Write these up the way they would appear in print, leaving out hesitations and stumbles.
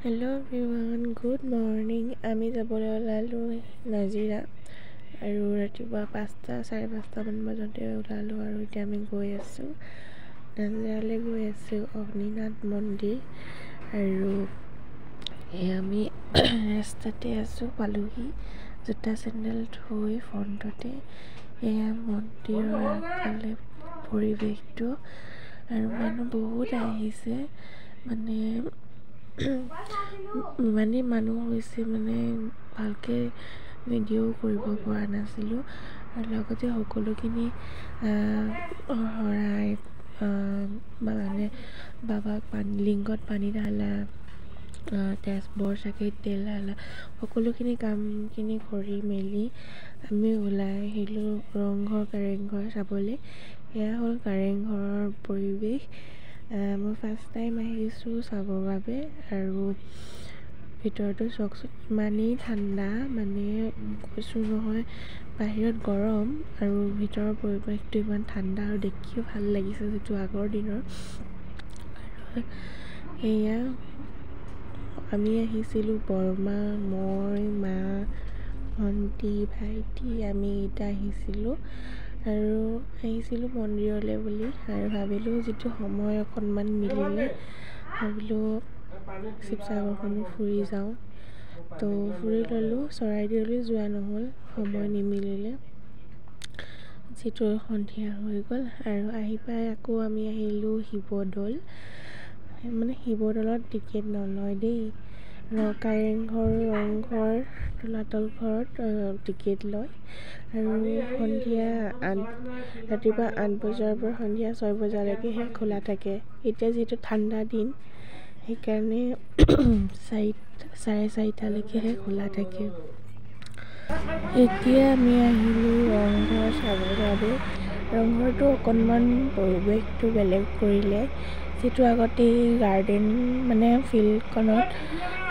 Hello everyone, good morning. আমি যাবলৈ ওলালোঁ নাজিৰা আৰু ৰাতিপুৱা 5:30 বজাতে ওলালোঁ আৰু এতিয়া আমি গৈ আছোঁ নাজিৰালৈ গৈ আছোঁ অগ্নিনাথ মন্দিৰ আৰু আমি ৰাস্তাতে আছোঁ পালোহি জোতা চেণ্ডেল থৈ ফ্ৰণ্টতে এয়া মন্দিৰৰ আগফালে পৰিৱেশটো আৰু মানুহ বহুত আহিছে মানে ইমানেই মানুহ হৈছে মানে ভালকৈ ভিডিঅ' কৰিব পৰা নাছিলোঁ আৰু লগতে সকলোখিনি শৰাই মানে বাবাক লিংগত পানী ঢালা তেজবৰ চাকিত তেল ঢালা সকলোখিনি কামখিনি কৰি মেলি আমি ওলাই আহিলোঁ ৰংঘৰ কাৰেংঘৰ চাবলৈ। এয়া হ'ল কাৰেংঘৰৰ পৰিৱেশ। মই ফাৰ্ষ্ট টাইম আহিছোঁ চাবৰ বাবে আৰু ভিতৰতো চাওকচোন ইমানেই ঠাণ্ডা মানে কৈছোঁ নহয় বাহিৰত গৰম আৰু ভিতৰৰ পৰিৱেশটো ইমান ঠাণ্ডা আৰু দেখিও ভাল লাগিছে যিটো আগৰ দিনৰ। আৰু এয়া আমি আহিছিলোঁ বৰমা মই মা ভণ্টি ভাইটি আমি এতিয়া আহিছিলোঁ মন্দিৰলৈ বুলি আৰু ভাবিলোঁ যিটো সময় অকণমান মিলিলে ভাবিলোঁ শিৱসাগৰখনো ফুৰি যাওঁ তো ফুৰি ল'লোঁ। চৰাইদেউলৈ যোৱা নহ'ল সময় নিমিলিলে যিটো সন্ধিয়া হৈ গ'ল আৰু আহি পাই আকৌ আমি আহিলোঁ শিৱদৌল। মানে শিৱদৌলত টিকেট নলয় দেই, কাৰেংঘৰ ৰংঘৰ তলাতল ঘৰত টিকেট লয় আৰু ৰাতিপুৱা 8 বজাৰ পৰা সন্ধিয়া 6 বজালৈকেহে খোলা থাকে। এতিয়া যিহেতু ঠাণ্ডা দিন সেইকাৰণে 4:30লৈকেহে খোলা থাকে। এতিয়া আমি আহিলোঁ ৰংঘৰ চাবৰ বাবে। ৰংঘৰটো অকণমান পৰিৱেশটো বেলেগ কৰিলে, যিটো আগতে গাৰ্ডেন মানে ফিল্ডখনত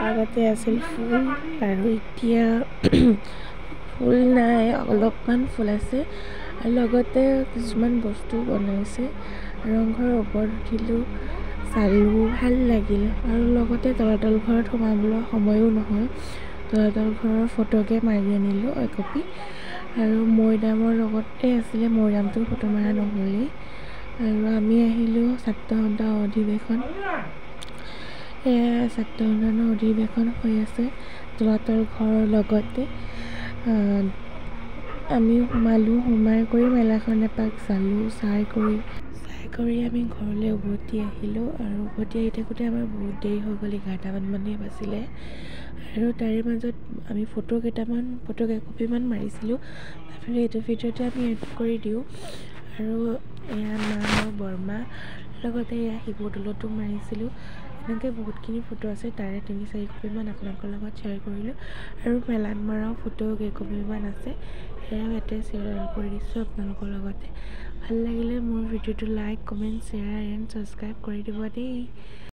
আগতে আছিল ফুল আৰু এতিয়া ফুল নাই, অলপমান ফুল আছে আৰু লগতে কিছুমান বস্তু বনাইছে। ৰংঘৰৰ ওপৰত উঠিলোঁ চালোঁ ভাল লাগিল আৰু লগতে তলাতল ঘৰত সোমাবলৈ সময়ো নহ'ল, তলাতল ঘৰৰ ফটোকে মাৰি আনিলোঁ একপি আৰু মৈদামৰ লগতে আছিলে, মৈদামটো ফটো মৰা নহ'লেই আৰু আমি আহিলোঁ ছাত্ৰসন্থা অধিৱেশন। ছাত্ৰসন্থানৰ অধিৱেশন হৈ আছে তলাতল ঘৰৰ লগতে। আমি সোমাই কৰি মেলাখন এপাক চালোঁ, চাই কৰি আমি ঘৰলৈ উভতি আহিলোঁ আৰু উভতি আহি থাকোঁতে আমাৰ বহুত দেৰি হৈ গ'ল, 11টামানেই বাজিলে আৰু তাৰে মাজত আমি ফটো কেইকপিমান মাৰিছিলোঁ। ভাবিলোঁ এইটো ভিডিঅ'তে আমি এড কৰি দিওঁ আৰু এয়া মা আৰু বৰমা লগতে এয়া শিৱদৌলতো মাৰিছিলোঁ। এনেকৈ বহুতখিনি ফটো আছে, তাৰে 3-4 কপিমান আপোনালোকৰ লগত শ্বেয়াৰ কৰিলোঁ আৰু মেলাত মৰাও ফটো কেইকপিমান আছে, সেয়াও ইয়াতে শ্বেয়াৰ কৰি দিছোঁ আপোনালোকৰ লগতে। ভাল লাগিলে মোৰ ভিডিঅ'টো like comment share and subscribe কৰি দিব দেই।